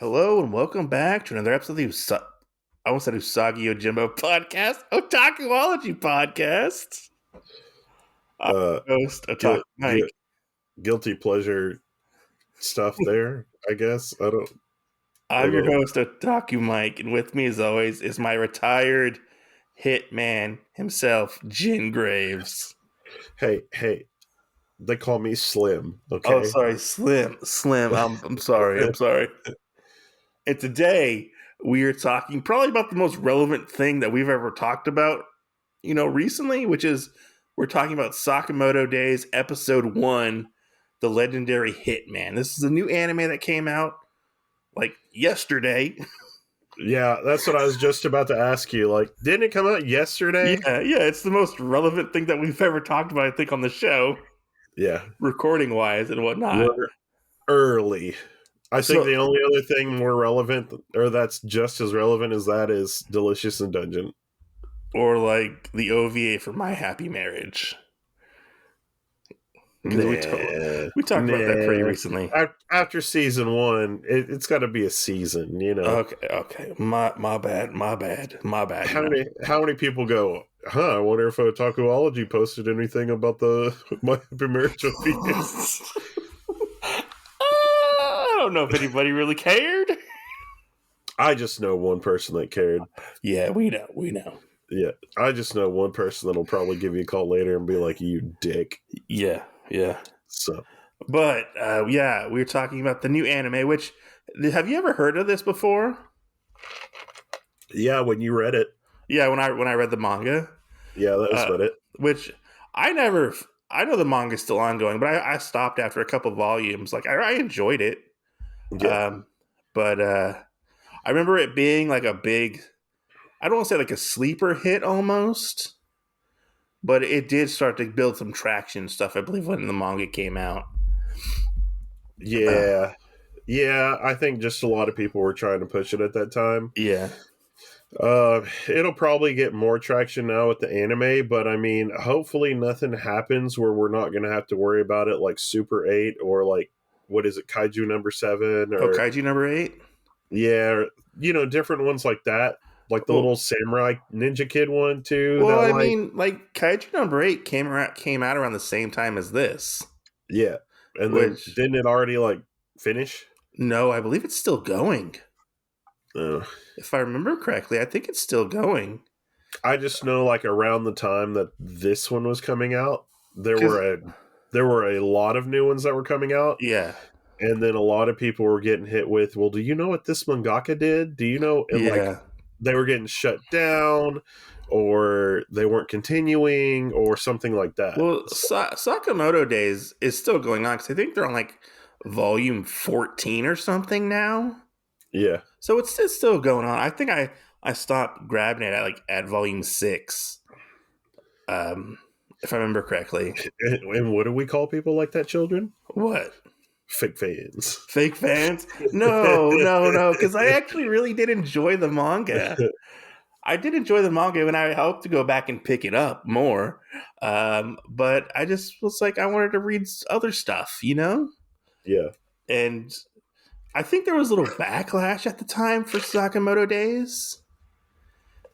Hello and welcome back to another episode of the I almost said Usagi Yojimbo podcast, Otakuology podcast. I'm uh your host, Otaku guilt, Mike. guilty pleasure stuff there, I guess. I I'm don't your know. host, Otaku Mike, and with me as always is my retired hitman himself, Jin Graves. Hey, they call me Slim, Oh, okay? sorry, Slim. I'm sorry. And today we are talking probably about the most relevant thing that we've ever talked about, recently, which is we're talking about Sakamoto Days, episode 1, The Legendary Hitman. This is a new anime that came out like yesterday. Yeah, that's what I was just about to ask you. Like, didn't it come out yesterday? Yeah, it's the most relevant thing that we've ever talked about, I think, on the show, Yeah, recording wise and whatnot. we're early. I think So, the only other thing more relevant, or that's just as relevant as that, is Delicious in Dungeon. or like the OVA for My Happy Marriage. Because Nah, we talked about that pretty recently. After season one, it's got to be a season, you know. Okay. My bad. How many people go? I wonder if Otakuology posted anything about the My Happy Marriage OVA. I don't know if anybody really cared. I just know one person that cared. Yeah, we know. Yeah, I just know one person that'll probably give you a call later and be like, "You dick." Yeah. So But we were talking about the new anime. Which have you ever heard of this before? yeah, when you read it, Yeah, when I read the manga, yeah, that was about it. which I never. I know the manga's still ongoing, but I stopped after a couple volumes. Like I enjoyed it, Yeah, but I remember it being like a big. I don't want to say like a sleeper hit almost, but it did start to build some traction and stuff, I believe, when the manga came out. yeah. I think just a lot of people were trying to push it at that time. Yeah. It'll probably get more traction now with the anime, but I mean, hopefully nothing happens where we're not going to have to worry about it like Super 8 or like, what is it, Kaiju number 7 or Kaiju number 8? yeah, different ones like that. Like the little samurai ninja kid one too. Well, I mean, like Kaiju number 8 came out around the same time as this. Yeah. And then Which, didn't it already like finish? no, I believe it's still going. If I remember correctly, I think it's still going. I just know like around the time that this one was coming out, there were a lot of new ones that were coming out. Yeah. And then a lot of people were getting hit with, well, do you know what this mangaka did? Do you know? And like they were getting shut down or they weren't continuing or something like that. Well, Sakamoto Days is still going on because I think they're on like volume 14 or something now. Yeah. So it's still going on. I think I stopped grabbing it at volume 6. If I remember correctly. And what do we call people like that, children? What? Fake fans. Fake fans? No, because I actually really did enjoy the manga. I did enjoy the manga, and I hope to go back and pick it up more. But I just was like, I wanted to read other stuff, Yeah. And I think there was a little backlash at the time for Sakamoto Days.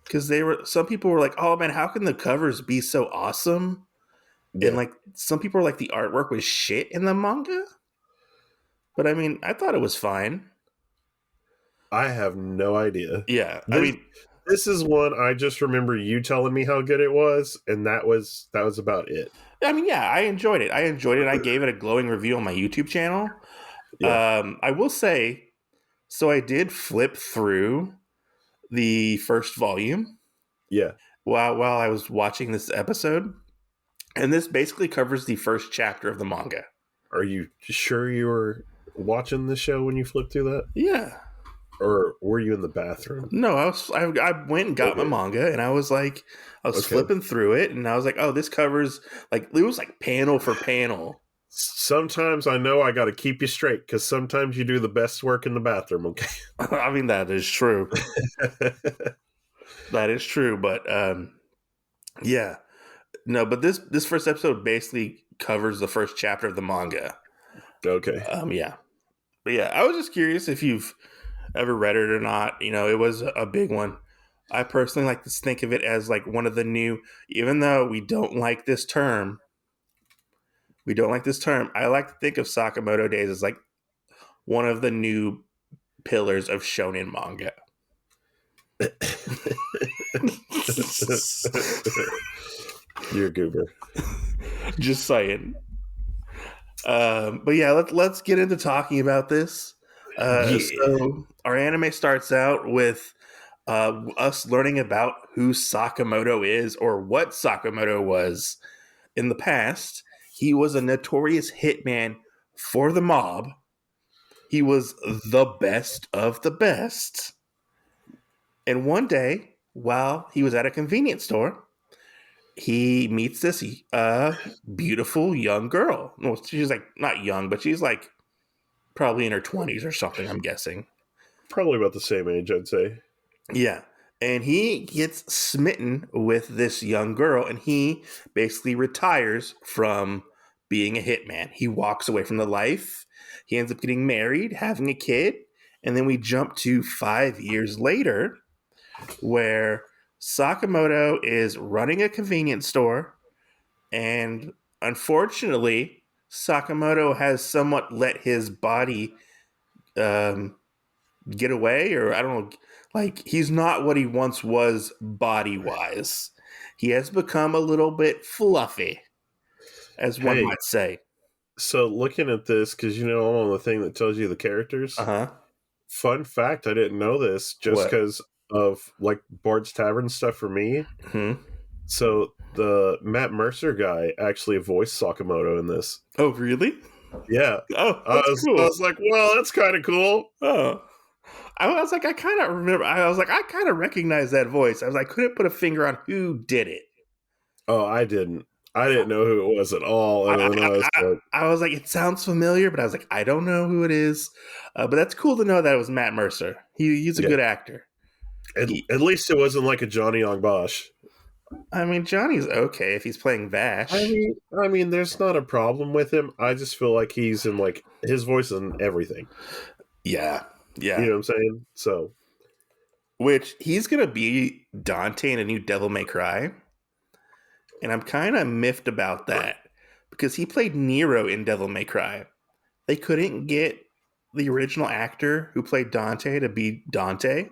Because some people were like, oh man, how can the covers be so awesome? Yeah. And like some people were like, the artwork was shit in the manga. But I mean, I thought it was fine. I have no idea. Yeah. This is one I just remember you telling me how good it was, and that was about it. I mean, yeah, I enjoyed it. I gave it a glowing review on my YouTube channel. Yeah. I will say, so I did flip through the first volume. Yeah. While I was watching this episode, and this basically covers the first chapter of the manga. Are you sure you were watching the show when you flipped through that? Yeah. Or were you in the bathroom? No, I went and got my manga, and I was flipping through it, and I was like, oh, this covers, like, it was like panel for panel. Sometimes I know I got to keep you straight, because sometimes you do the best work in the bathroom, okay? I mean, that is true. That is true, but yeah. No, but this first episode basically covers the first chapter of the manga. Okay. Yeah. But yeah, I was just curious if you've ever read it or not, it was a big one. I personally like to think of it as like one of the new, even though we don't like this term. I like to think of Sakamoto Days as like one of the new pillars of shonen manga. You're a goober. Just saying. But yeah, let's get into talking about this. Yeah. So our anime starts out with us learning about who Sakamoto is or what Sakamoto was in the past. He was a notorious hitman for the mob. He was the best of the best. And one day, while he was at a convenience store, he meets this beautiful young girl. Well, she's like not young, but she's like probably in her 20s or something, I'm guessing. Probably about the same age, I'd say. Yeah. And he gets smitten with this young girl, and he basically retires from being a hitman. He walks away from the life. He ends up getting married, having a kid. And then we jump to 5 years later, where Sakamoto is running a convenience store. And unfortunately, Sakamoto has somewhat let his body um, get away, or I don't know, like he's not what he once was body wise. He has become a little bit fluffy, as one Hey, might say. so looking at this, because I'm on the thing that tells you the Uh characters. huh. Fun fact, I didn't know this just What? because of like Bard's Tavern stuff for me. Hmm. So the Matt Mercer guy actually voiced Sakamoto in this. Oh, really? Yeah. Oh, I that's was, I cool. was like, well, that's kind of cool. Oh, I was like, I kind of remember. I was like, I kind of recognize that voice. I was like, couldn't put a finger on who did it. Oh, I didn't. I didn't know who it was at all. I, And then I, I was I, like, I was like, it sounds familiar, but I was like, I don't know who it is. But that's cool to know that it was Matt Mercer. He's a yeah. good actor. He, At least it wasn't like a Johnny Young Bosch. I mean, Johnny's okay if he's playing Vash. There's not a problem with him. I just feel like he's in like his voice in everything. Yeah, You yeah. know what I'm saying? So, Which he's gonna be Dante in a new Devil May Cry, and I'm kind of miffed about that because he played Nero in Devil May Cry. They couldn't get the original actor who played Dante to be Dante.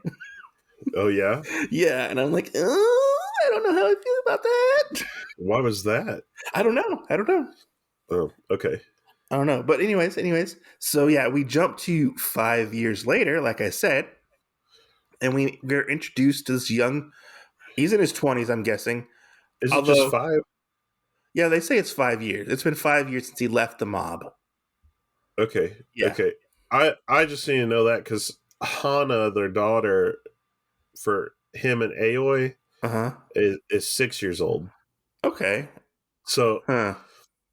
oh yeah, Yeah, and I'm like, oh, I don't know how I feel about that. why was that? I don't know. I don't know. Oh, okay. I don't know. But anyways. So yeah, we jump to 5 years later, like I said, and we're introduced to this young. He's in his 20s, I'm guessing. Is it just Although, 5? yeah, they say it's 5 years. It's been 5 years since he left the mob. Okay, Yeah. okay. I just need to know that because Hana, their daughter, for him and Aoi Uh huh. is 6 years old. Okay. So Huh.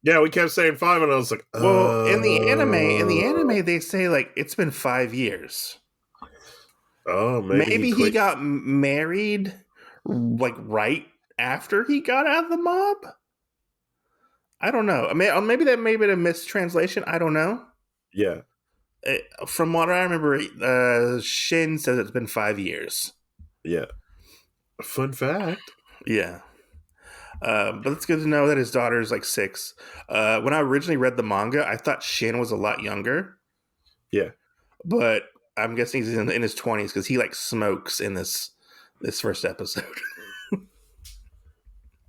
yeah, we kept saying 5, and I was like, Well, in the anime, they say like it's been 5 years. oh, maybe he Maybe he quit. got married like right after he got out of the mob. I don't know. I mean, maybe that may be a mistranslation. I don't know. Yeah, From what I remember, Shin says it's been 5 years. yeah. Fun fact. Yeah. But it's good to know that his daughter is like 6. When I originally read the manga, I thought Shin was a lot younger, Yeah. but I'm guessing he's in his 20s because he like smokes in this first episode.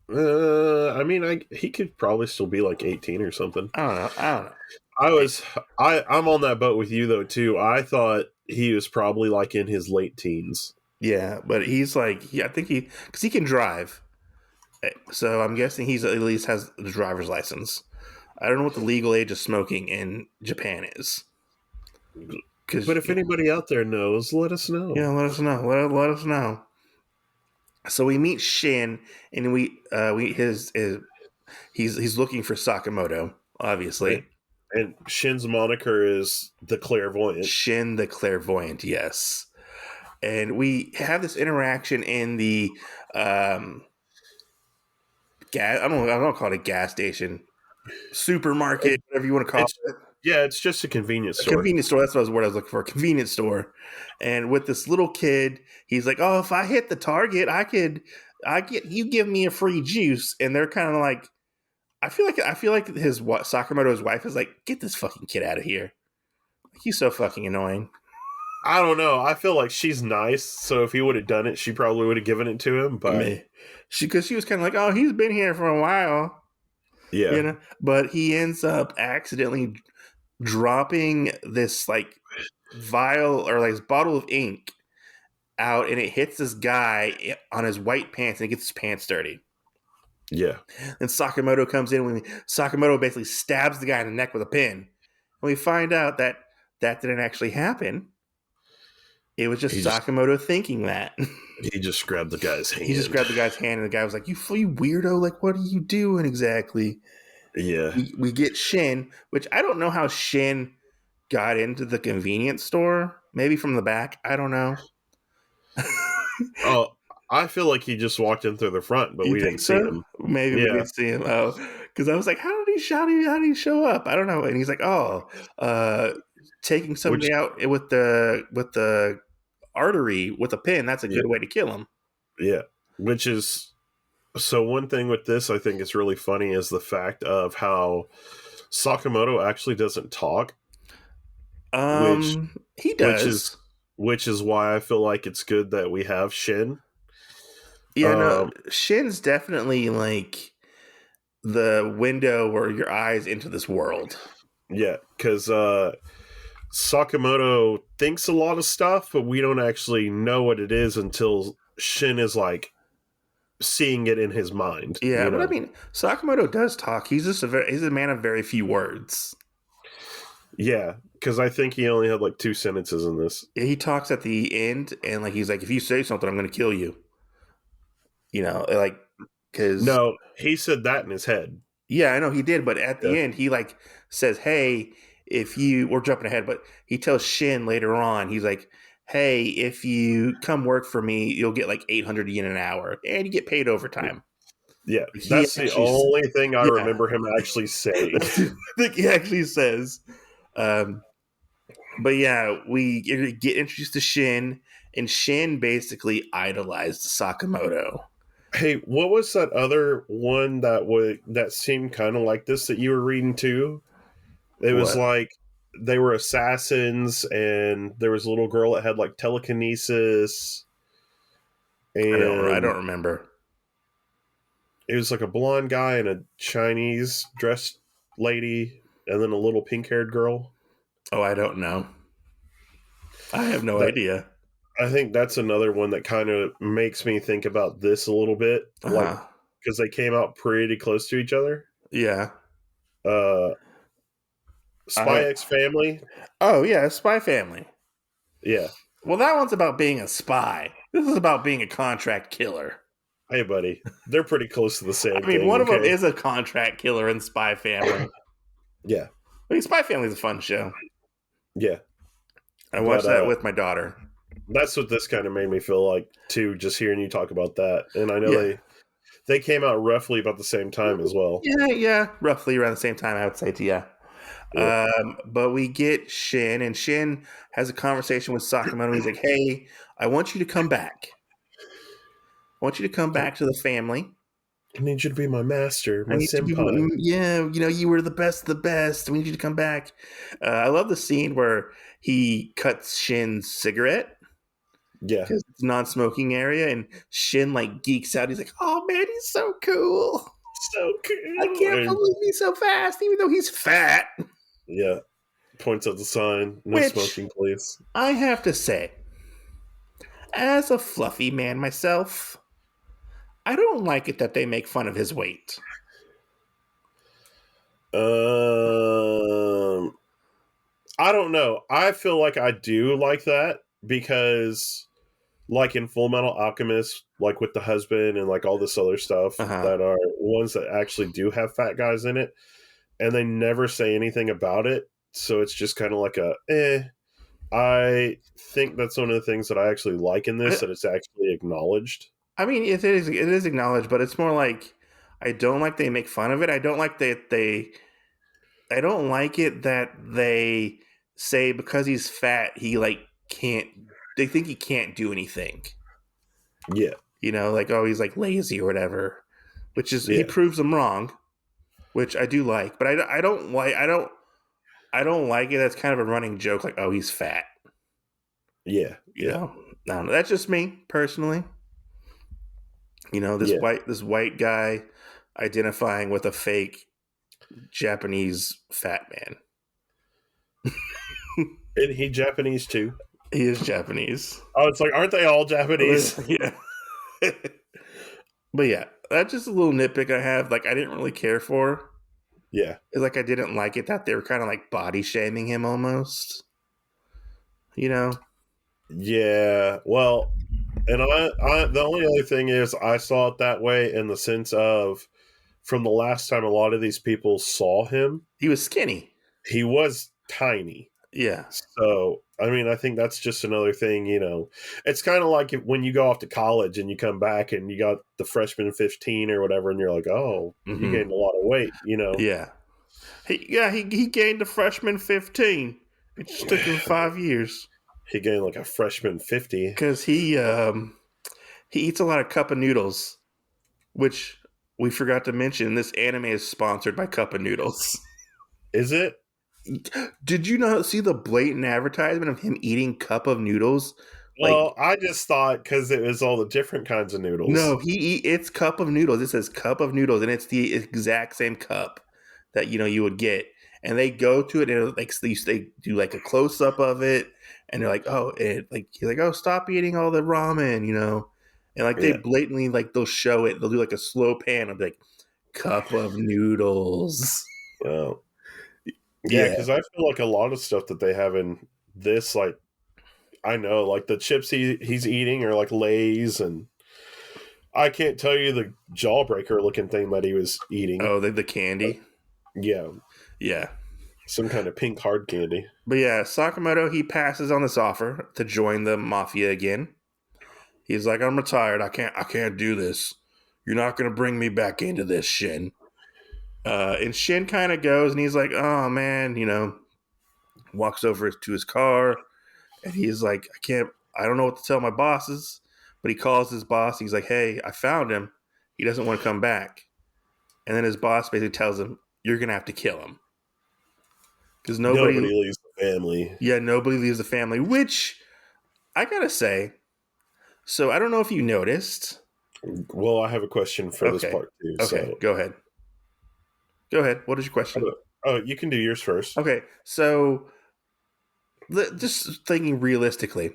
He could probably still be like 18 or something. I don't know. I don't know. I was I'm on that boat with you though too. I thought he was probably like in his late teens. Yeah, but he's like, I think because he can drive. So I'm guessing he's at least has the driver's license. I don't know what the legal age of smoking in Japan is. Because But if anybody out there knows, let us know. yeah, let us know. Let us know. So we meet Shin, and we his he's looking for Sakamoto, And, obviously. and Shin's moniker is the clairvoyant. Shin the clairvoyant, yes. And we have this interaction in the gas. I don't call it a gas station, supermarket, It, whatever you want to call it's it. Yeah, it's just a convenience A store. convenience store. That's what I was looking for. A convenience store. And with this little kid, he's like, "Oh, if I hit the target, I get you give me a free juice." And they're kind of like, I feel like his what Sakamoto's wife is like, "Get this fucking kid out of here. He's so fucking annoying." I don't know. I feel like she's nice, so if he would have done it, she probably would have given it to him. But Me, because she was kind of like, "Oh, he's been here for a while." yeah, But he ends up accidentally dropping this like vial or like this bottle of ink out, and it hits this guy on his white pants, and it gets his pants dirty. yeah, Then Sakamoto comes in when Sakamoto basically stabs the guy in the neck with a pin, and we find out that that didn't actually happen. It was he just just Sakamoto thinking that. he just grabbed the guy's He just hand. grabbed the guy's hand, and the guy was like, you weirdo, like, what are you doing exactly?" Yeah. We get Shin, which I don't know how Shin got into the convenience store. Maybe from the back. I don't know. Oh, I feel like he just walked in through the front, but You we think didn't see so? him. Maybe we Yeah, did see him. Oh, because I was like, how did he shout? How did he show up? I don't know. And he's like, oh, uh, taking which somebody out with the artery with a pin. That's a yeah, good way to kill him. yeah, which is so. One thing with this, I think is really funny is the fact of how Sakamoto actually doesn't talk, which He which is does. which is why I feel like it's good that we have Shin. Yeah, no, Um, Shin's definitely like the window or your eyes into this world. yeah, because Sakamoto thinks a lot of stuff, but we don't actually know what it is until Shin is like seeing it in his mind. Yeah, You but I know? mean, Sakamoto does talk. He's a man of very few words. Yeah, because I think he only had like 2 sentences in this. He talks at the end, and like he's like, if you say something, I'm going to kill you. Like because No, he said that in his head. yeah, I know he did, but at Yeah, the end, he like says, "Hey, if you we're jumping ahead," but he tells Shin later on, he's like, "Hey, if you come work for me, you'll get like 800 yen an hour, and you get paid overtime." yeah. He That's the actually, only thing I yeah, remember him actually saying. I think he actually says. Um, but yeah, we get introduced to Shin, and Shin basically idolized Sakamoto. Hey, what was that other one that seemed kind of like this that you were reading too? It was What? like they were assassins, and there was a little girl that had like telekinesis, I and don't remember. it was like a blonde guy and a Chinese dressed lady, and then a little pink haired girl. Oh, I don't know. I have no That idea. I think that's another one that kind of makes me think about this a little bit, Uh like huh. because they came out pretty close to each other. Yeah. Uh, Spy I X Family, Oh yeah, Spy Family. yeah. Well, that one's about being a spy. This is about being a contract killer. Hey, buddy, they're pretty close to the same I mean, thing. one of them Okay, is a contract killer in Spy Family. yeah, I mean, Spy Family is a fun show. yeah. I But watched that with my daughter. that's what this kind of made me feel like too. Just hearing you talk about that, and I know Yeah. they came out roughly about the same time as well. Yeah, roughly around the same time, I would say to you. Yeah, But we get Shin, and Shin has a conversation with Sakamoto. He's like, "Hey, I want you to come back. I want you to come back to the family. I need you to be my master, I my need to be, senpai. yeah, you were the best of the best. We need you to come back." I love the scene where he cuts Shin's cigarette Yeah, because it's a non-smoking area, and Shin like geeks out. He's like, "Oh man, he's so cool. so I cool. can't And believe he's so fast, even though he's fat." yeah, points out the sign, no Which smoking, please. I have to say, as a fluffy man myself, I don't like it that they make fun of his weight. Um, I don't know. I feel like I do like that because, like in Full Metal Alchemist, like with the husband and like all this other stuff Uh huh. that are ones that actually do have fat guys in it, and they never say anything about it. So it's just kind of like a eh. I think that's one of the things that I actually like in this, that it's actually acknowledged. I mean, it is acknowledged, but it's more like I don't like they make fun of it. I don't like that they I don't like it that they say because he's fat, he like can't. They think he can't do anything. Yeah, You know, like oh, he's like lazy or whatever. Which is he yeah, proves them wrong, which I do like. But I don't like I don't like it. That's kind of a running joke. Like oh, he's fat. yeah, You yeah, know, I don't know. That's just me personally. You know, yeah. this white guy identifying with a fake Japanese fat man. And he Japanese too. He is Japanese. Oh, it's like, aren't they all Japanese? Yeah. But yeah, that's just a little nitpick I have. Like I didn't really care for. Yeah, It's like I didn't like it that they were kind of like body shaming him almost. You know? yeah. Well, and the only other thing is, I saw it that way in the sense of from the last time a lot of these people saw him, He was skinny. he was tiny. Yeah. So, I mean, I think that's just another thing, It's kind of like when you go off to college and you come back and you got the freshman 15 or whatever, and you're like, oh, you Mm-hmm. gained a lot of weight. Yeah. He gained a freshman 15. It just took him 5 years He gained like a freshman 50. because he eats a lot of cup of noodles, which we forgot to mention. This anime is sponsored by Cup of Noodles. Is it? Did you not see the blatant advertisement of him eating cup of noodles? Like, Well, I just thought because it was all the different kinds of no, noodles. it's cup of noodles. It says cup of noodles, and it's the exact same cup that you would get. And they go to it and like they do like a close up of it, and they're like, oh, like he's like, oh, stop eating all the ramen. And like they Yeah. blatantly like they'll show it. They'll do like a slow pan of like cup of noodles. Well, yeah, Yeah. because I feel like a lot of stuff that they have in this, like, I know, like the chips he's eating are like Lay's, and I can't tell you the jawbreaker looking thing that he was eating. Oh, the candy. Yeah, Yeah. some kind of pink hard candy. But yeah, Sakamoto, he passes on this offer to join the mafia again. He's like, I'm retired. I can't do this. You're not gonna bring me back into this, Shin. And Shin kind of goes and he's like, oh man, walks over to his car and he's like, I don't know what to tell my bosses. But he calls his boss. He's like, hey, I found him. He doesn't want to come back. And then his boss basically tells him, you're gonna have to kill him. Because Nobody leaves the family. nobody leaves the family, which I gotta say, so I don't know if you noticed. Well, I have a question for this Okay. part too. Okay. So, Go ahead. Go ahead. What is your question? oh, you can do yours first. Okay. So just thinking realistically,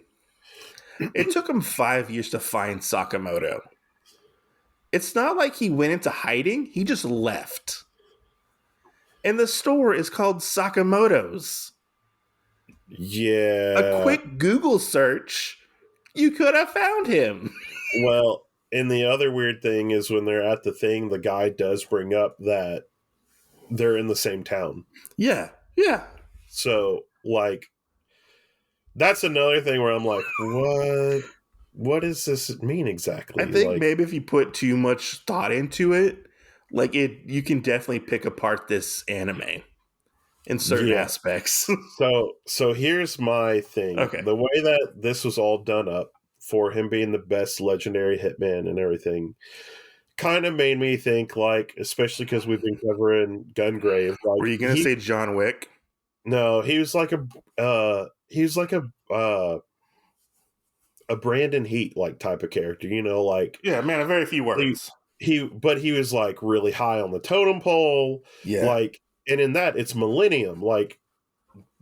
it took him 5 years to find Sakamoto. It's not like he went into hiding, he just left. And the store is called Sakamoto's. A Yeah. quick Google search, you could have found him. Well, and the other weird thing is when they're at the thing, the guy does bring up that they're in the same town. Yeah. Yeah. So, like, that's another thing where I'm like, what? What does this mean I exactly? think Like, maybe if you put too much thought into it, like you can definitely pick apart this anime in certain yeah. aspects. So here's my thing. Okay. The way that this was all done up for him being the best legendary hitman and everything kind of made me think, like, especially because we've been covering Gungrave, Were like you gonna say John Wick? no, he was like a Brandon Heat like type of character, like Yeah, man, a very few he words. but he was like really high on the totem pole, Yeah. like, and in that it's Millennium, like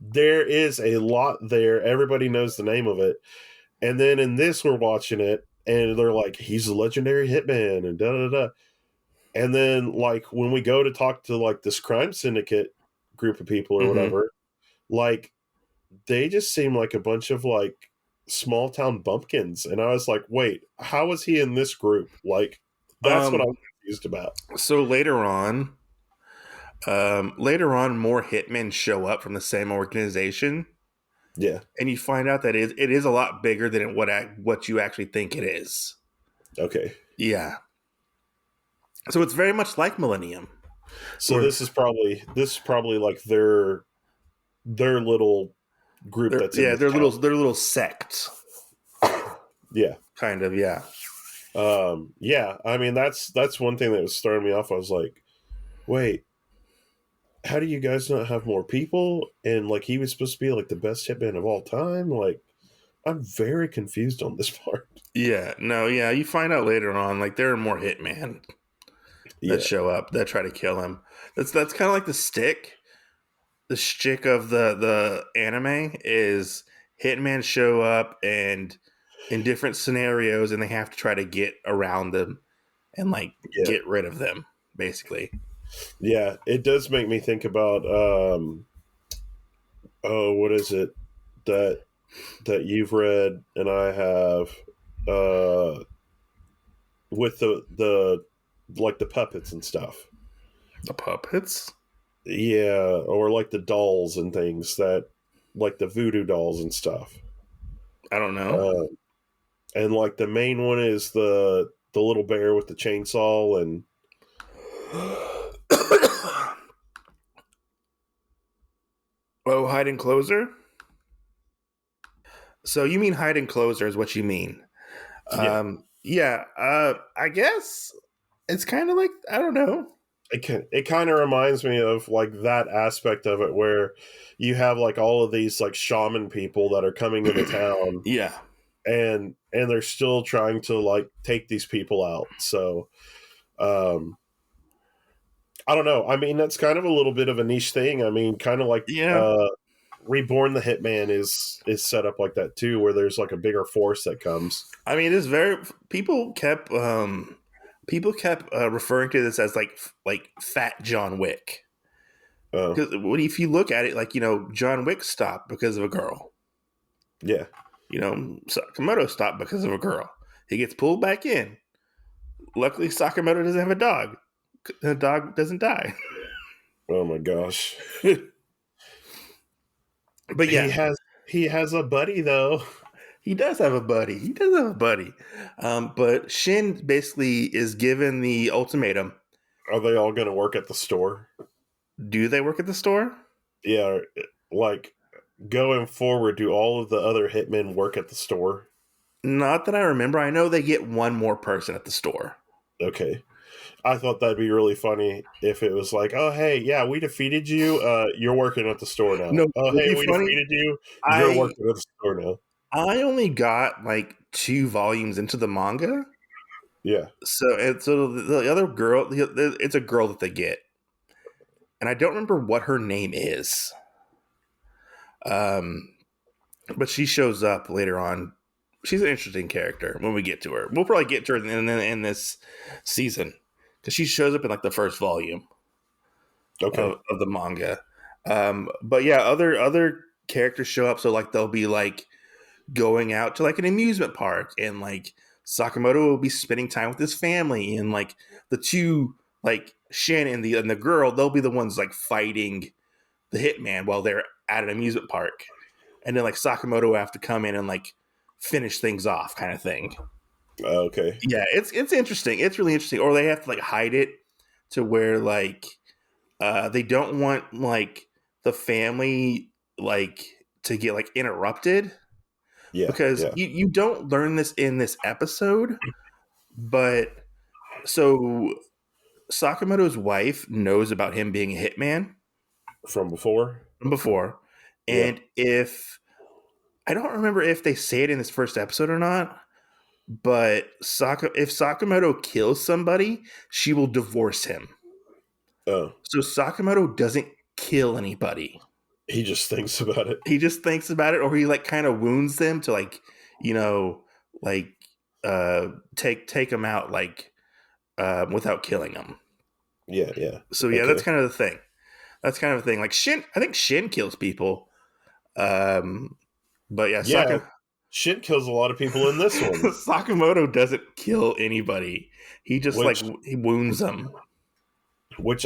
there is a lot there. Everybody knows the name of it. And then in this, we're watching it, and they're like, he's a legendary hitman, and da da da. And then, like, when we go to talk to like this crime syndicate group of people or Mm-hmm. whatever, like, they just seem like a bunch of like small town bumpkins. And I was like, wait, how was he in this group? Like, that's what Um. I'm confused about. So later on, more hitmen show up from the same organization, Yeah. and you find out that it is a lot bigger than what you actually think it is. Okay. Yeah. So it's very much like Millennium. So Or this is probably like their little group that's in this town. their little sect, Yeah. kind of. Yeah, Yeah, I mean that's one thing that was throwing me off. I was like, wait, how do you guys not have more people? And like he was supposed to be like the best hitman of all time. Like I'm very confused on this part. yeah, no, yeah. You find out later on, like there are more hitman that Yeah, show up that try to kill him. That's kind of like the stick. The shtick of the anime is hitmen show up and in different scenarios, and they have to try to get around them and like yeah, get rid of them, basically. yeah. It does make me think about oh, what is it that you've read and I have uh with the like the puppets and stuff. The puppets. Yeah, or like the dolls and things that like the voodoo dolls and stuff. I don't know. Uh, and like the main one is the little bear with the chainsaw and Oh, hide and closer. So you mean hide and closer is what you mean? yeah. Yeah. I guess it's kind of like I don't know. It kind of reminds me of like that aspect of it where you have like all of these like shaman people that are coming into town Yeah. and they're still trying to like take these people out. So um I don't know. I mean, that's kind of a little bit of a niche thing. I mean, kind of like Yeah. Reborn the Hitman is set up like that too, where there's like a bigger force that comes. I mean, it's very people kept referring to this as like Fat John Wick Oh, because if you look at it, like John Wick stopped because of a girl. yeah. Sakamoto stopped because of a girl. He gets pulled back in. Luckily, Sakamoto doesn't have a dog. The dog doesn't die. Oh my gosh. But He yeah, has he has a buddy though. he does have a buddy. He does have a buddy. But Shin basically is given the ultimatum. Are they all going to work at the store? Do they work at the store? Yeah, like going forward, do all of the other hitmen work at the store? Not that I remember. I know they get one more person at the store. Okay. I thought that'd be really funny if it was like, oh hey, yeah, we defeated you. You're working at the store now. No, Oh it'd hey, be we funny. defeated you. You're I working at the store now. I only got like 2 volumes into the manga. Yeah. So the other girl, it's a girl that they get, and I don't remember what her name is. Um, but she shows up later on. She's an interesting character when we get to her. We'll probably get to her in this season because she shows up in like the first volume Okay. of the manga. But yeah, other characters show up. So like they'll be like going out to like an amusement park, and like Sakamoto will be spending time with his family, and like the two like Shin and the girl, they'll be the ones like fighting the hitman while they're at an amusement park, and then like Sakamoto will have to come in and like finish things off, kind of thing. Okay. Yeah, it's interesting. It's really interesting. Or they have to like hide it to where like they don't want like the family like to get like interrupted Yeah. because Yeah. you don't learn this in this episode, but so Sakamoto's wife knows about him being a hitman From before. from before, Yeah. and if I don't remember if they say it in this first episode or not, but if Sakamoto kills somebody, she will divorce him. Oh, So Sakamoto doesn't kill anybody. he just thinks about it. He just thinks about it, or he like kind of wounds them to like like take them out like without killing them. Yeah. Yeah. So yeah, that's Okay. kind of the thing. That's kind of the thing. Like Shin, I think Shin kills people. Um, but yeah, Yeah. Shit kills a lot of people in this one, Sakamoto doesn't kill anybody. He just like which he wounds them.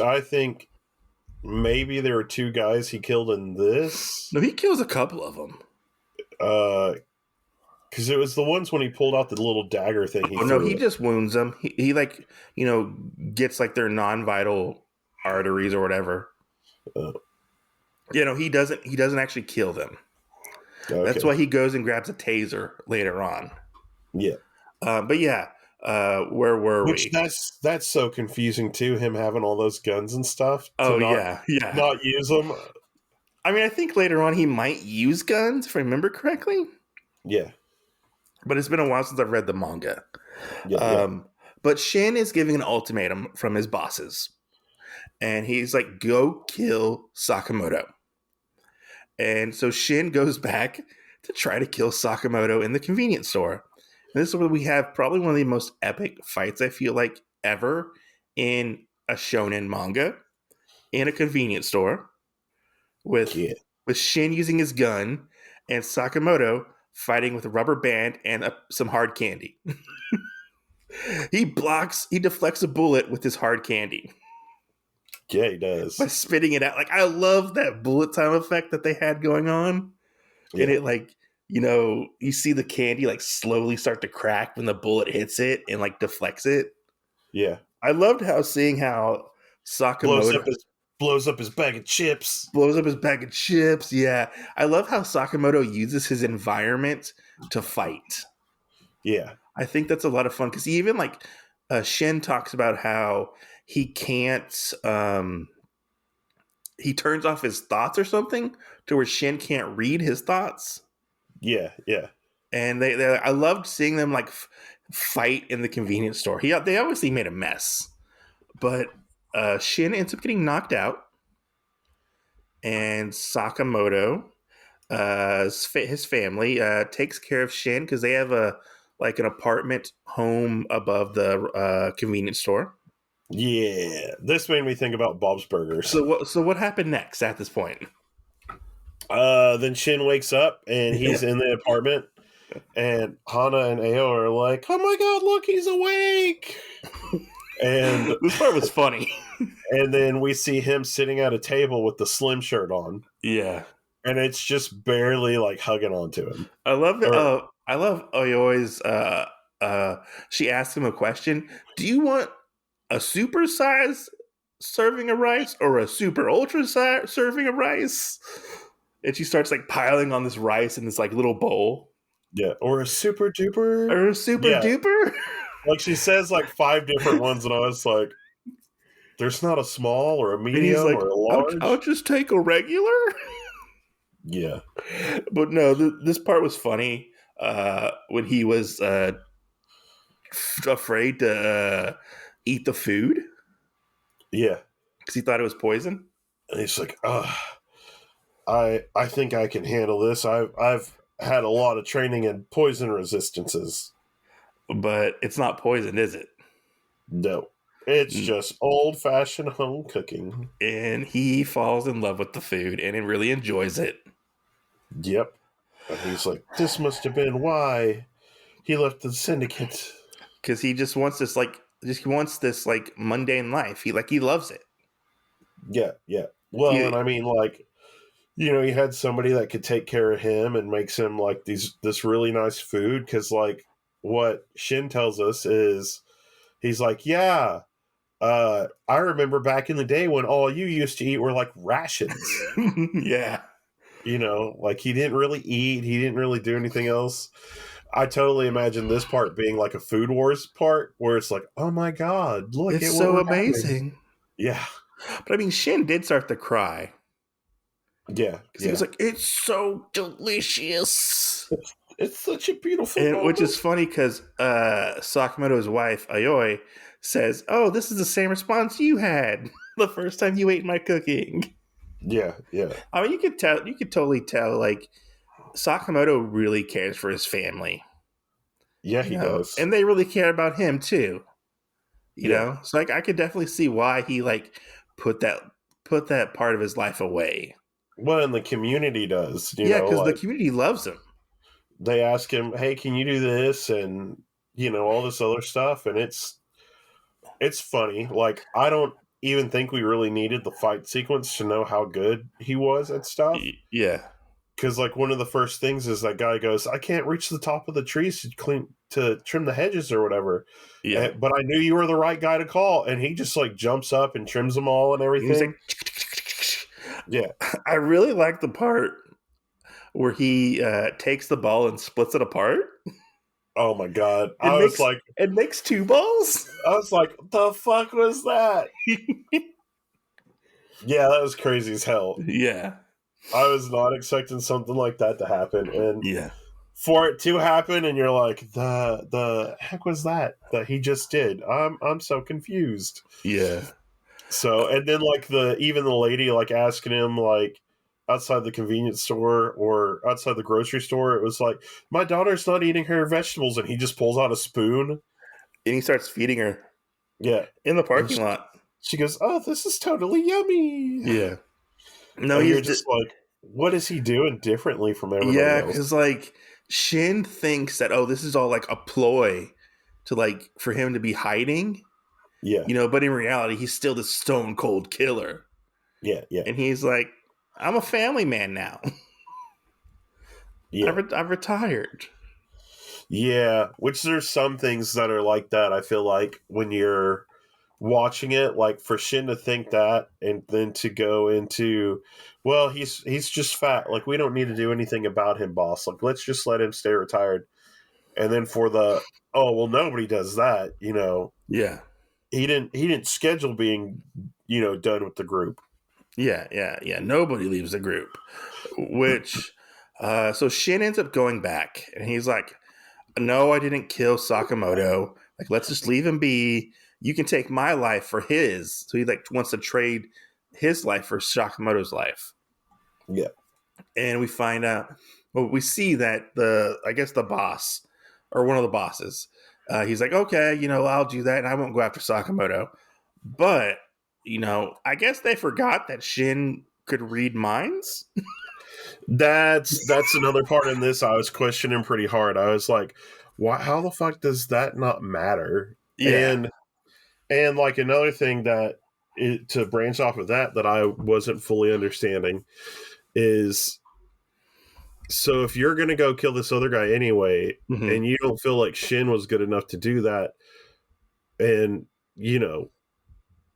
I think maybe there were two guys he killed in this. No, he kills a couple of them. Because it was the ones when he pulled out the little dagger thing. No, he just wounds them. He like gets like their non-vital arteries or whatever. Uh, He doesn't actually kill them. That's okay. why he goes and grabs a taser later on. Yeah. But yeah, where were Which we? that's so confusing too. Him having all those guns and stuff to Oh yeah, yeah. not use them. I mean, I think later on he might use guns, if I remember correctly. Yeah. But it's been a while since I've read the manga. Yeah. Yeah. Um, but Shin is giving an ultimatum from his bosses, and he's like, "Go kill Sakamoto." And so Shin goes back to try to kill Sakamoto in the convenience store. And this is where we have probably one of the most epic fights I feel like ever in a shonen manga in a convenience store with Yeah. with Shin using his gun and Sakamoto fighting with a rubber band and some hard candy. He deflects a bullet with his hard candy Yeah, he by does. spitting it out. Like I love that bullet time effect that they had going on. And Yeah. it like, you see the candy like slowly start to crack when the bullet hits it and like deflects it. Yeah. I loved seeing how Blows up Sakamoto his blows up his bag of chips. blows up his bag of chips. Yeah. I love how Sakamoto uses his environment to fight. Yeah. I think that's a lot of fun because even like Shin talks about how he can't, he turns off his thoughts or something to where Shin can't read his thoughts. Yeah. Yeah. And I loved seeing them like fight in the convenience store. They obviously made a mess, but Shin ends up getting knocked out, and Sakamoto, his family, takes care of Shin because they have an apartment home above the convenience store. Yeah. This made me think about Bob's Burgers. So what happened next at this point? Then Shin wakes up and he's in the apartment, and Hana and Ao are like, "Oh my god, look, he's awake!" And This part was funny. and then we see him sitting at a table with the slim shirt on, Yeah, and it's just barely like hugging onto him. I love that. Or I love Oyoi's. She asked him a question. Do you want a super size serving of rice or a super ultra serving of rice? And she starts like piling on this rice in this like little bowl. yeah, or a super duper. Or a super Yeah, duper. like she says like five different ones, and I was like, "There's not a small or a And he's medium like, or a I'll large." just take a regular. Yeah, But no, this part was funny when he was afraid to eat the food yeah, because he thought it was poison. and he's like, I think I can handle this. I've had a lot of training in poison resistances." But it's not poison, is it? No, it's just old fashioned home cooking. And he falls in love with the food and he really enjoys it Yep. And he's like, this must have been why he left the syndicate. because he just wants this like mundane life. He loves it. Yeah, yeah. Well, and He, I mean, like, he had somebody that could take care of him and makes him like this really nice food. Because, like, what Shin tells us is he's like, yeah, I remember back in the day when all you used to eat were like rations. yeah. Like he didn't really eat, he didn't really do anything else. I totally imagine this part being like a Food Wars part where it's like, oh my god, look It's at what so we're having. amazing. Yeah, But I mean, Shin did start to cry yeah, because he yeah. was like, "It's so delicious," It's such a beautiful and which moment. is funny because Sakamoto's wife Ayoi says, "Oh, this is the same response you had the first time you ate my cooking." Yeah, yeah, I mean, you could totally tell, like Sakamoto really cares for his family, yeah. He does. and they really care about him too, Yeah. So like I could definitely see why he like put that put that part of his life away. Well, and the community does. Yeah, because the Like community loves him. they ask him, "Hey, can you do this?" and all this other stuff, and it's funny. Like I don't even think we really needed the fight sequence to know how good he was at stuff. Yeah, Because like one of the first things is that guy goes, I can't reach the top of the trees to trim the hedges or whatever. Yeah. But I knew you were the right guy to call, and he just like jumps up and trims them all and And he's everything. like, Yeah. I really like the part where he takes the ball and splits it apart. Oh my god. It makes two balls. I was like, the fuck was that? Yeah, that was crazy as hell. Yeah. I was not expecting something like that to happen, and Yeah. for it to happen, and you're like, the heck was that he just did? I'm so confused. Yeah. So, and then like even the lady like asking him like outside the convenience store or outside the grocery store, it was like, my daughter's not eating her vegetables, and he just pulls out a spoon. And he starts feeding her Yeah, in the and parking lot. she goes, "Oh, this is totally yummy." Yeah. No, And you're just like, what is he doing differently from everybody yeah, else? because like Shin thinks that, oh, this is all like a ploy to like for him to be hiding, Yeah, but in reality he's still the stone cold killer. yeah, yeah, And he's like, I'm a family man now. yeah. I've retired. Yeah, which there's some things that are like that. I feel like when you're watching it, like for Shin to think that, and then to go into, well, he's just fat. Like we don't need to do anything about him, boss. Like let's just let him stay retired. And then for the, oh well, nobody does that. Yeah. He didn't schedule being done with the group. Yeah. Nobody leaves the group. Which so Shin ends up going back and he's like, no, I didn't kill Sakamoto. Like, let's just leave him be. You can take my life for his. So he like wants to trade his life for Sakamoto's life. Yeah, And we find out, well, we see that I guess the boss or one of the bosses, he's like, okay, I'll do that and I won't go after Sakamoto. But, I guess they forgot that Shin could read minds. that's another part in this. I was questioning pretty hard. I was like, why? How the fuck does that not matter? Yeah. And like another thing to branch off of that I wasn't fully understanding is, so if you're gonna go kill this other guy anyway, Mm-hmm. and you don't feel like Shin was good enough to do that, and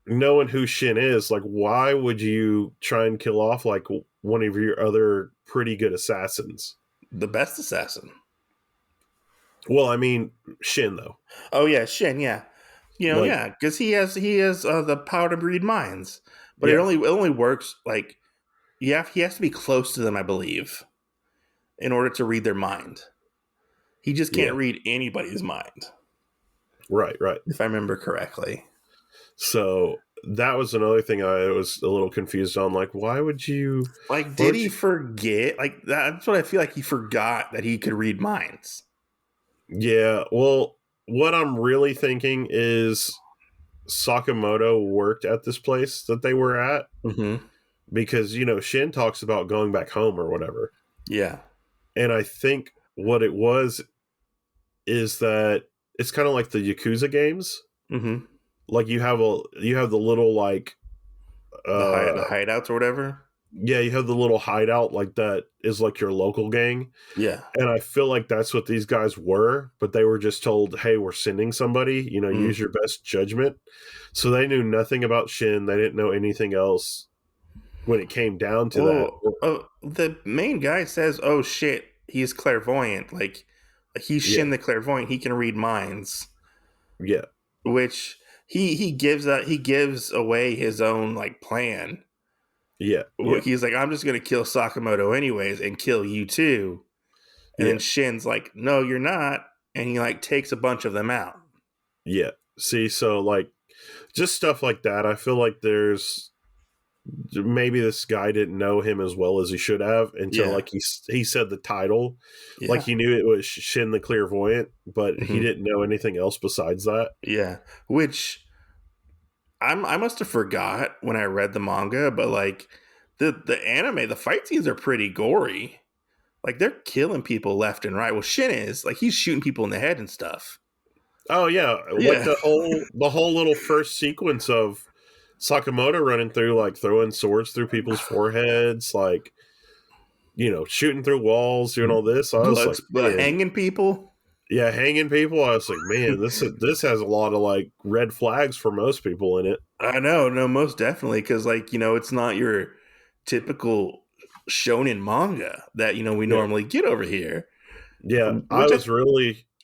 knowing who Shin is, like why would you try and kill off like one of your other pretty good assassins? The best assassin. Well, I mean Shin though. Oh yeah, Shin. Yeah, Like, yeah, because he has the power to read minds, but yeah, it only works like he has to be close to them, I believe, in order to read their mind. He just yeah, can't read anybody's mind, right. if I remember correctly. So that was another thing I was a little confused on. Like, why would you? Like, Why did would he you? forget? Like, that's what I feel like he forgot that he could read minds. Yeah. Well, what I'm really thinking is Sakamoto worked at this place that they were at, Mm-hmm. because Shin talks about going back home or whatever, Yeah. and I think what it was is that it's kind of like the Yakuza games. Mm-hmm. Like you have the little like The hideouts or whatever. yeah, you have the little hideout like that is like your local gang. Yeah. And I feel like that's what these guys were, but they were just told, hey, we're sending somebody, Mm. use your best judgment. So they knew nothing about Shin. They didn't know anything else when it came down to that. Well, the main guy says, "Oh shit, he's clairvoyant. Like he's Yeah, Shin the clairvoyant. He can read minds." yeah, Which he gives away his own like plan. yeah, yeah, He's like, "I'm just gonna kill Sakamoto anyways and kill you too." And then yeah, Shin's like, "No, you're not." And he like takes a bunch of them out. yeah. See, so like just stuff like that. I feel like there's maybe this guy didn't know him as well as he should have until Yeah, like he said the title. Like yeah, he knew it was Shin the Clairvoyant, but he hmm didn't know anything else besides that. yeah. Which I must have forgot when I read the manga, but like the anime, the fight scenes are pretty gory. Like they're killing people left and right. Well, Shin is like he's shooting people in the head and stuff. Oh yeah, like Yeah, the whole little first sequence of Sakamoto running through, like throwing swords through people's foreheads, like shooting through walls, doing all this. I was like, man, hanging people. yeah, hanging people. I was like, man, this has a lot of like red flags for most people in it. I know, no, most definitely, because it's not your typical shonen manga that we Yeah, normally get over here. yeah. Which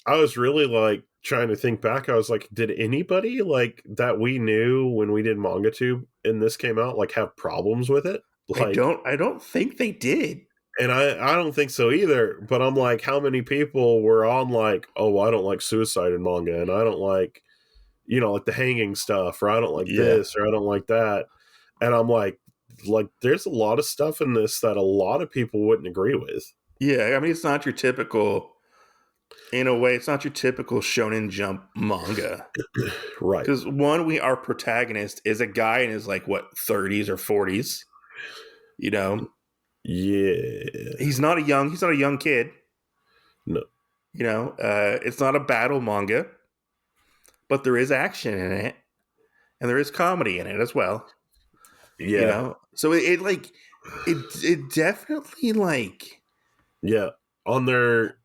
I was really like trying to think back. I was like, did anybody like that we knew when we did manga tube and this came out like have problems with it? Like, I don't think they did. and I don't think so either. But I'm like, how many people were on like, oh, I don't like suicide in manga, and I don't like, like the hanging stuff, or I don't like Yeah, this, or I don't like that. And I'm like, there's a lot of stuff in this that a lot of people wouldn't agree with. yeah. I mean, it's not your typical. In a way, it's not your typical Shonen Jump manga. Right. Because one, our protagonist is a guy in his like what 30s or 40s. You know, Yeah. he's not a young kid. No. It's not a battle manga, but there is action in it, and there is comedy in it as well. Yeah. So it definitely like Yeah. On their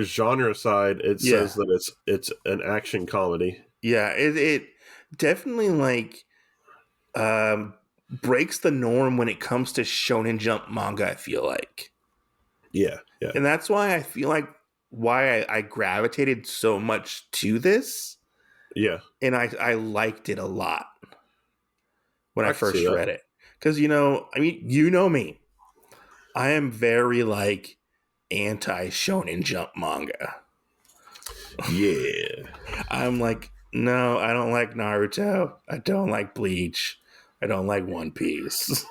genre side, it yeah says that it's an action comedy. yeah it definitely like breaks the norm when it comes to Shonen Jump manga. I feel like, Yeah. Yeah. and that's why I feel like why I gravitated so much to this, Yeah. and I liked it a lot when I I can see first that. read it. Because I mean, me, I am very like anti Shonen Jump manga. Yeah. I'm like, no, I don't like Naruto. I don't like Bleach. I don't like One Piece.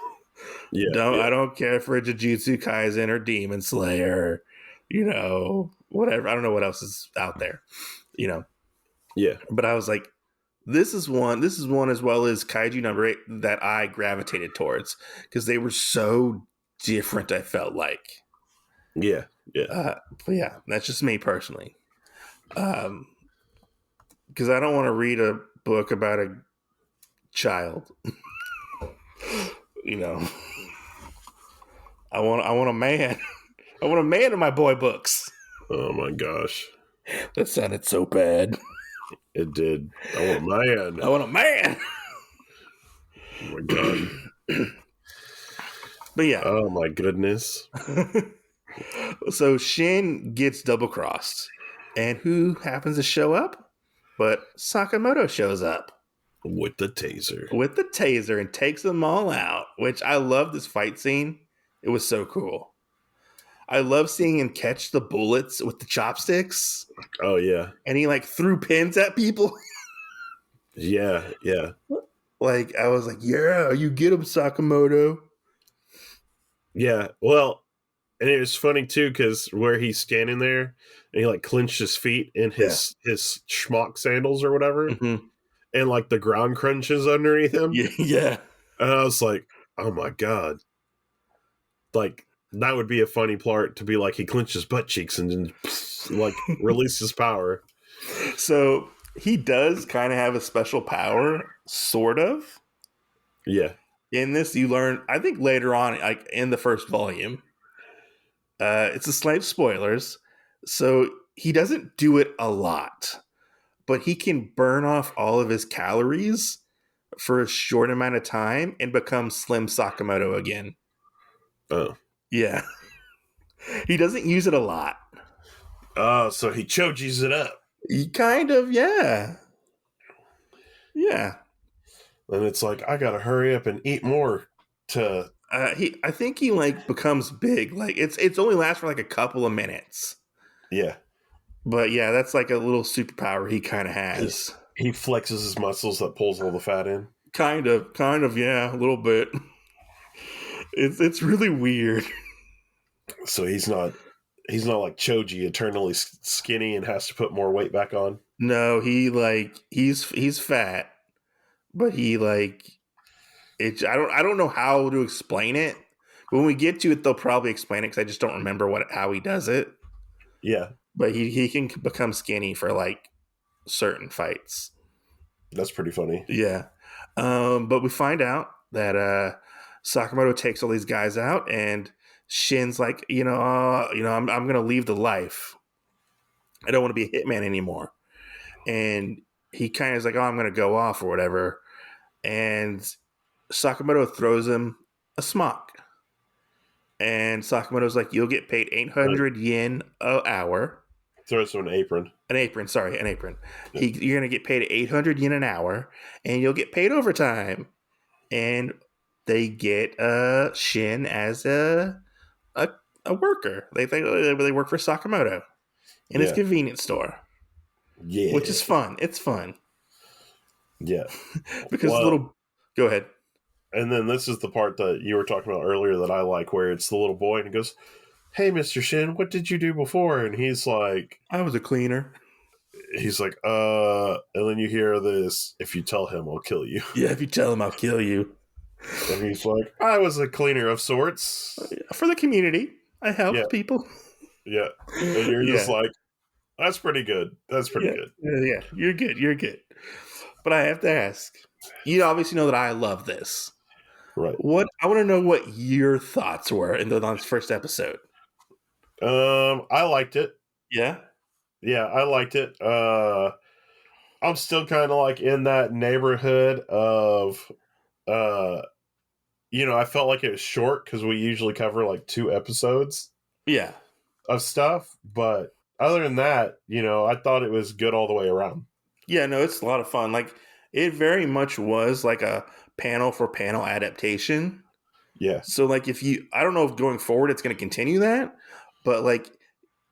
Yeah. don't Yeah. I don't care for Jujutsu Kaisen or Demon Slayer. Whatever. I don't know what else is out there. You know, Yeah. but I was like, this is one as well as Kaiju number 8 that I gravitated towards because they were so different. I felt like, Yeah. Yeah. but yeah, that's just me personally. Because I don't want to read a book about a child. you know, I want a man. I want a man in my boy books. Oh my gosh. That sounded so bad. It did. I want man. I want a man. Oh my god. But yeah. Oh my goodness. So Shin gets double crossed. And who happens to show up? But Sakamoto shows up With the taser. with the taser and takes them all out, which I love this fight scene. It was so cool. I love seeing him catch the bullets with the chopsticks. Oh yeah. And he like threw pins at people. Yeah. Yeah. Like, I was like, yeah, you get him, Sakamoto. Yeah. Well, and it was funny too because where he's standing there and he like clenched his feet in his schmuck sandals or whatever, Mm-hmm. and like the ground crunches underneath him. Yeah. And I was like, oh my god, like that would be a funny part to be like he clenched his butt cheeks and then like release his power. So he does kind of have a special power, sort of. Yeah. In this, you learn, I think later on, like in the first volume, it's a slight spoilers. So he doesn't do it a lot, but he can burn off all of his calories for a short amount of time and become Slim Sakamoto again. Oh. Yeah. He doesn't use it a lot. Oh, so he choji's it up. He kind of, yeah. Yeah. And it's like, I gotta hurry up and eat more to I think he like becomes big. Like it's only lasts for like a couple of minutes. yeah. But yeah, that's like a little superpower he kind of has. He flexes his muscles that pulls all the fat in. Kind of, yeah, a little bit. It's really weird. So he's not like Choji, eternally skinny and has to put more weight back on. No, he's fat, but he like it. I don't know how to explain it. When we get to it, they'll probably explain it because I just don't remember how he does it. Yeah, But he can become skinny for like certain fights. that's pretty funny. Yeah. But we find out that Sakamoto takes all these guys out, and Shin's like, I'm gonna leave the life. I don't want to be a hitman anymore. And he kind of is like, oh, I'm gonna go off or whatever. And Sakamoto throws him a smock. And Sakamoto's like, you'll get paid Like, 800 yen an hour. throws to an apron. An apron, sorry, an apron. Yeah. You're going to get paid 800 yen an hour, and you'll get paid overtime. And they get Shin as a, a worker. They work for Sakamoto in his Yeah. convenience store, which is Yeah. fun. It's fun Yeah. because the Well, little. Go ahead. and then this is the part that you were talking about earlier that I like, where it's the little boy and he goes, "Hey, Mr. Shin, what did you do before?" And I was a cleaner. he's like, and then you hear this, "If you tell him, I'll kill you." Yeah, if you tell him, I'll kill you. And he's like, "I was a cleaner of sorts." For the community, I Yeah, helped people. yeah. And you're just Yeah, like, "That's pretty good. That's pretty yeah, good." yeah. You're good. You're good. But I have to ask. You obviously know that I love this. Right. What I want to know what your thoughts were on this first episode. I liked it. Yeah, Yeah, I liked it. I'm still kind of like in that neighborhood of, uh, I felt like it was short because we usually cover like 2 episodes yeah, of stuff. But other than that, I thought it was good all the way around. yeah. No, it's a lot of fun. Like it very much was like a panel for panel adaptation. Yeah, So like I don't know if going forward it's going to continue that, but like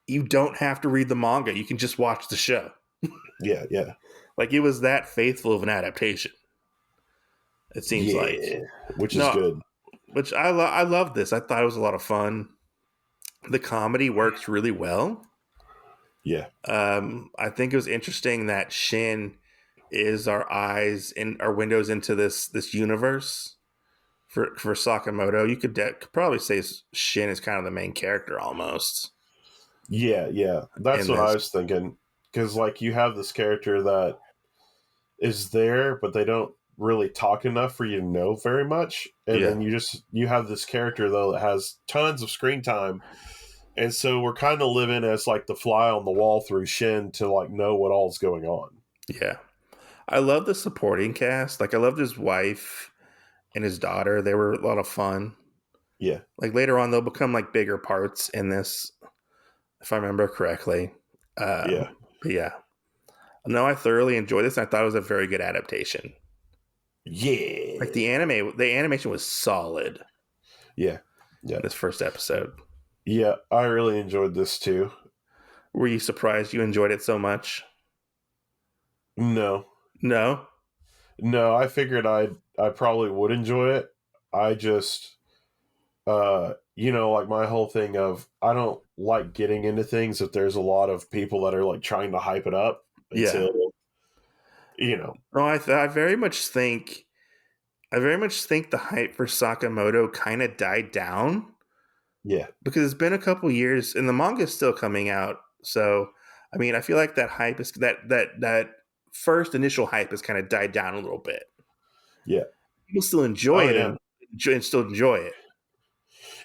you don't have to read the manga. You can just watch the show. yeah, yeah, Like it was that faithful of an adaptation. It seems like yeah, which is no, good. which I love this. I thought it was a lot of fun. The comedy works really well. Yeah, I think it was interesting that Shin is our eyes and our windows into this universe for Sakamoto. You could probably say Shin is kind of the main character almost yeah, yeah. That's in what I this. was thinking. Because like you have this character that is there, but they don't really talk enough for you to know very much. And Yeah, then you have this character though that has tons of screen time. And so we're kind of living as like the fly on the wall through Shin to like know what all's going on. yeah. I love the supporting cast. Like I loved his wife and his daughter. They were a lot of fun. Yeah. Like later on, they'll become like bigger parts in this, if I remember correctly. Yeah. But yeah, no, I thoroughly enjoyed this. And I thought it was a very good adaptation. Like Yeah. the animation was solid Yeah. in Yeah. this first episode. Yeah. I really enjoyed this too. Were you surprised you enjoyed it so much? No. No? No, I figured I probably would enjoy it. I just like my whole thing of I don't like getting into things if there's a lot of people that are like trying to hype it up Yeah. until you know. No, I very much think the hype for Sakamoto kind of died down Yeah. because it's been a couple years and the manga is still coming out. So, I mean, I feel like that hype is that first initial hype has kind of died down a little bit. Yeah. People still enjoy Oh it yeah. and still enjoy it.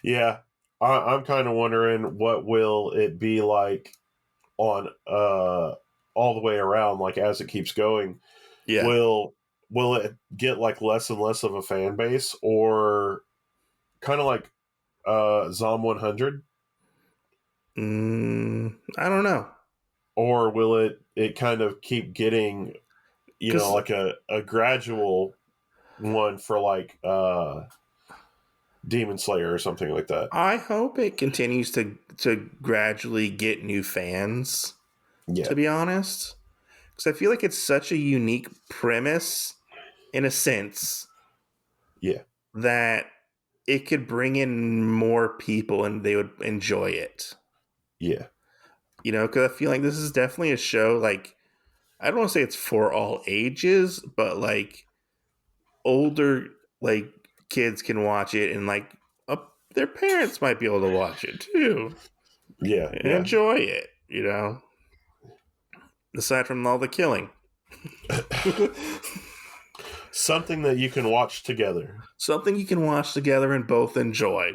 Yeah. I'm kind of wondering what will it be like on all the way around, like as it keeps going. Yeah. Will it get like less and less of a fan base, or kind of like Zom 100, I don't know. or will it kind of keep getting Because like a gradual one for like Demon Slayer or something like that? I hope it continues to gradually get new fans, Yeah. to be honest. Because I feel like it's such a unique premise, in a sense, Yeah. that it could bring in more people and they would enjoy it. Yeah. Because I feel like this is definitely a show, like, I don't want to say it's for all ages, but like older, like, kids can watch it and like their parents might be able to watch it too Yeah. and Yeah. enjoy it. Aside from all the killing. Something that you can watch together. Something you can watch together and both enjoy.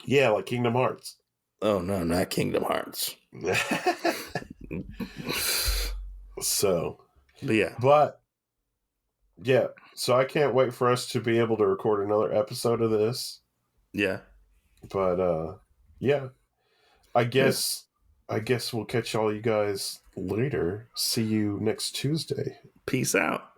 Yeah, like Kingdom Hearts. Oh no, not Kingdom Hearts. So, But yeah, but yeah, so I can't wait for us to be able to record another episode of this. yeah. But yeah, I Yeah. guess we'll catch all you guys later. See you next Tuesday. Peace out.